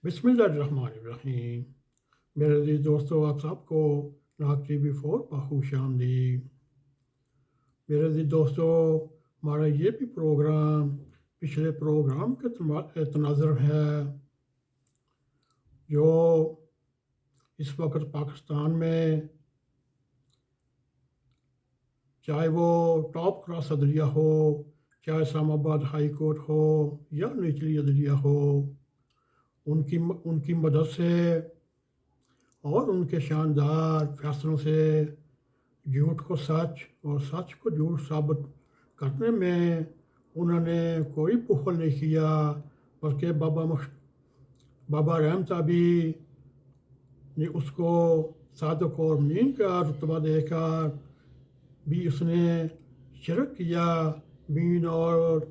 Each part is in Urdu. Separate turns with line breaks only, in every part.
بسم اللہ الرحمن الرحیم۔ میرے عزیز دوستو، آپ سب کو N.a.q TV4 پر خوش آمدید۔ میرے عزیز دوستو، ہمارا یہ بھی پروگرام پچھلے پروگرام کے تناظر ہے جو اس وقت پاکستان میں چاہے وہ ٹاپ کلاس عدلیہ ہو، چاہے اسلام آباد ہائی کورٹ ہو یا نچلی عدلیہ ہو، ان کی مدد سے اور ان کے شاندار فیصلوں سے جھوٹ کو سچ اور سچ کو جھوٹ ثابت کرنے میں انہوں نے کوئی بخل نہیں کیا، بلکہ بابا رحمتہ بھی نے اس کو صادق اور امین کا رتبہ دے کر بھی اس نے شرک کیا۔ امین اور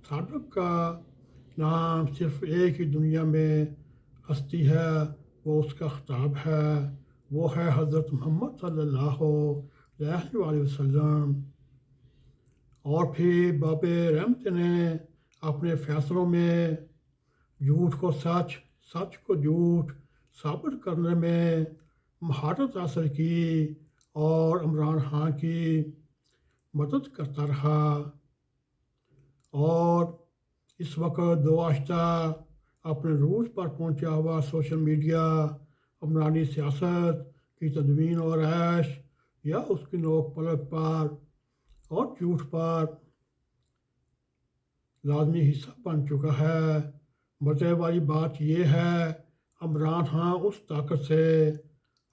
صادق کا نام صرف ایک ہی دنیا میں ہستی ہے، وہ اس کا خطاب ہے، وہ ہے حضرت محمد صلی اللہ علیہ وسلم۔ اور پھر باب رحمت نے اپنے فیصلوں میں جھوٹ کو سچ، سچ کو جھوٹ ثابت کرنے میں مہارت حاصل کی اور عمران خان کی مدد کرتا رہا۔ اور اس وقت دو آہستہ اپنے روز پر پہنچا ہوا سوشل میڈیا عمرانی سیاست کی تدوین اور عیش یا اس کی نوک پلک پر اور جھوٹ پر لازمی حصہ بن چکا ہے۔ مزے والی بات یہ ہے، عمران خان اس طاقت سے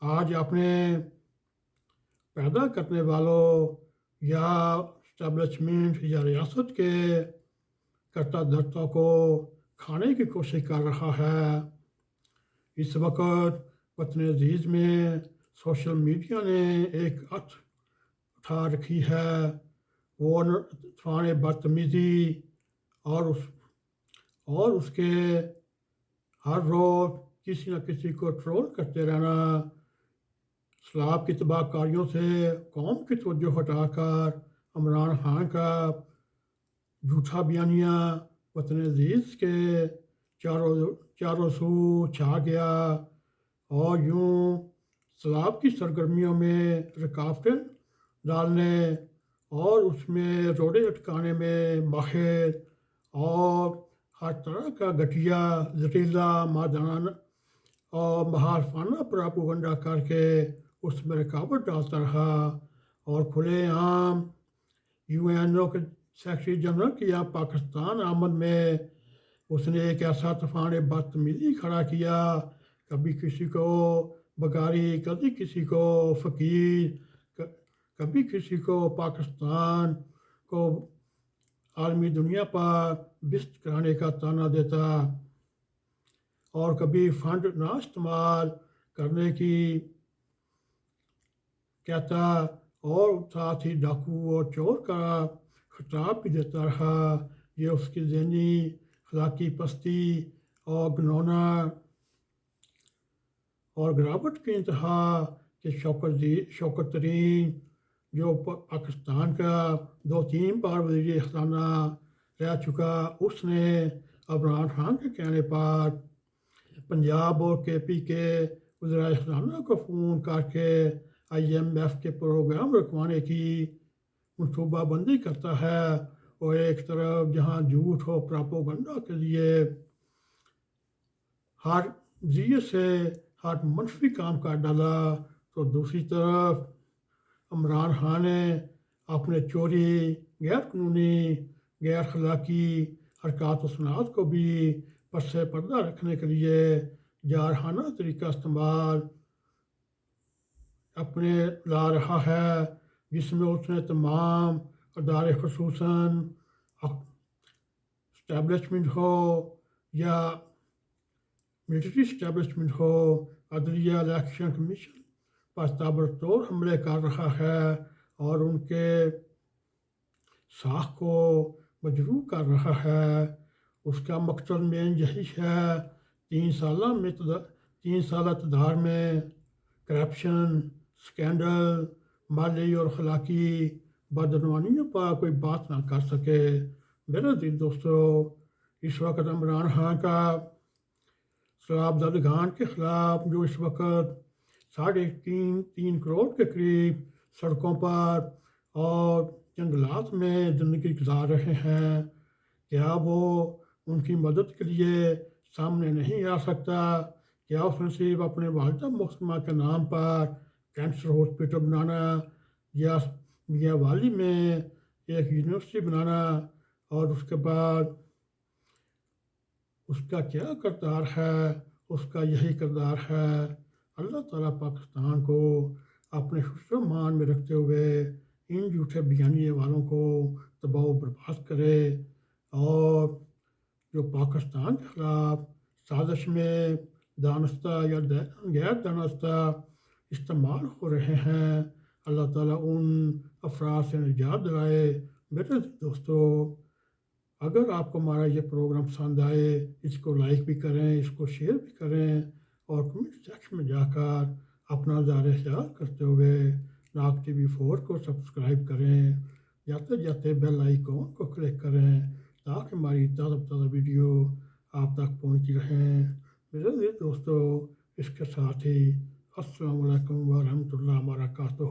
آج اپنے پیدا کرنے والوں یا اسٹیبلشمنٹ یا ریاست کے کرتا دھرتا کو کھانے کی کوشش کر رہا ہے۔ اس وقت وطن عزیز میں سوشل میڈیا نے ایک اٹھا رکھی ہے، وہ طوفان بدتمیزی اور اس کے ہر روز کسی نہ کسی کو ٹرول کرتے رہنا، اسلام کی تباہ کاریوں سے قوم کی توجہ ہٹا کر عمران خان کا جھوٹا بیانیہ وطن عزیز کے چاروں سو چھا گیا اور یوں اسلام کی سرگرمیوں میں رکاوٹیں ڈالنے اور اس میں روڑے اٹکانے میں ماہر اور ہر طرح کا گھٹیا، زٹیلا، مادانہ اور محالفانہ پراپیگنڈا کر کے اس میں رکاوٹ ڈالتا رہا، اور کھلے عام UN کے سیکرٹری جنرل کی یہاں پاکستان آمد میں اس نے ایک ایسا طوفان بدتمیزی کھڑا کیا، کبھی کسی کو بگاری، کبھی کسی کو فقیر، کبھی کسی کو پاکستان کو عالمی دنیا پر بست کرانے کا طعنہ دیتا، اور کبھی فنڈ نہ استعمال کرنے کی کہتا، اور ساتھ ہی ڈاکو اور چور کا خطاب بھی دیتا رہا۔ یہ اس کی ذہنی اخلاقی پستی اور گنونا اور گراوٹ کی انتہا کہ شوکت ترین جو پاکستان کا 2-3 بار وزیر خزانہ رہ چکا، اس نے عمران خان کے کہنے پر پنجاب اور KP کے وزرائے خزانہ کو فون کر کے IMF کے پروگرام رکوانے کی منصوبہ بندی کرتا ہے، اور ایک طرف جہاں جھوٹ ہو پراپوگنڈا کے لیے ہر ذریعے سے ہر منفی کام کر ڈالا، تو دوسری طرف عمران خان نے اپنے چوری، غیر قانونی، غیر اخلاقی حرکات و صنعت کو بھی پس پردہ رکھنے کے لیے جارحانہ طریقہ استعمال اپنے لا رہا ہے، جس میں اس نے تمام ادارے خصوصاً اسٹیبلشمنٹ ہو یا ملٹری اسٹیبلشمنٹ ہو، عدلیہ الیکشن کمیشن پر تابڑتوڑ حملے کر رہا ہے اور ان کے ساکھ کو مجروح کر رہا ہے۔ اس کا مقصد مین یہی ہے، 3 سالہ اقتدار میں کرپشن، سکینڈل، مالی اور اخلاقی بدعنوانیوں پر کوئی بات نہ کر سکے۔ میرے عزیز دوستو، اس وقت عمران خان کا شراب زدگان کے خلاف جو اس وقت 3.5 کروڑ کے قریب سڑکوں پر اور جنگلات میں زندگی گزار رہے ہیں، کیا وہ ان کی مدد کے لیے سامنے نہیں آ سکتا؟ کیا اس نے صرف اپنے والدہ محترمہ کے نام پر کینسر ہاسپٹل بنانا یا میاں والی میں ایک یونیورسٹی بنانا، اور اس کے بعد اس کا کیا کردار ہے؟ اس کا یہی کردار ہے اللہ تعالیٰ پاکستان کو اپنے حفظ و مان میں رکھتے ہوئے ان جھوٹے بیانیے والوں کو تباہ و برباد کرے، اور جو پاکستان کے خلاف سازش میں دانستہ یا غیر دانستہ استعمال ہو رہے ہیں، اللہ تعالیٰ ان افراد سے نجات دلائے۔ میرے دوستو، اگر آپ کو ہمارا یہ پروگرام پسند آئے، اس کو لائک بھی کریں، اس کو شیئر بھی کریں، اور کمنٹ سیکشن میں جا کر اپنا اظہار خیال کرتے ہوئے ناک TV4 کو سبسکرائب کریں، جاتے جاتے بیل آئیکن کو کلک کریں تاکہ ہماری تازہ ویڈیو آپ تک پہنچتی رہیں۔ میرے دوستو، اس کے ساتھ ہی السلام علیکم ورحمۃ اللہ وبرکاتہ۔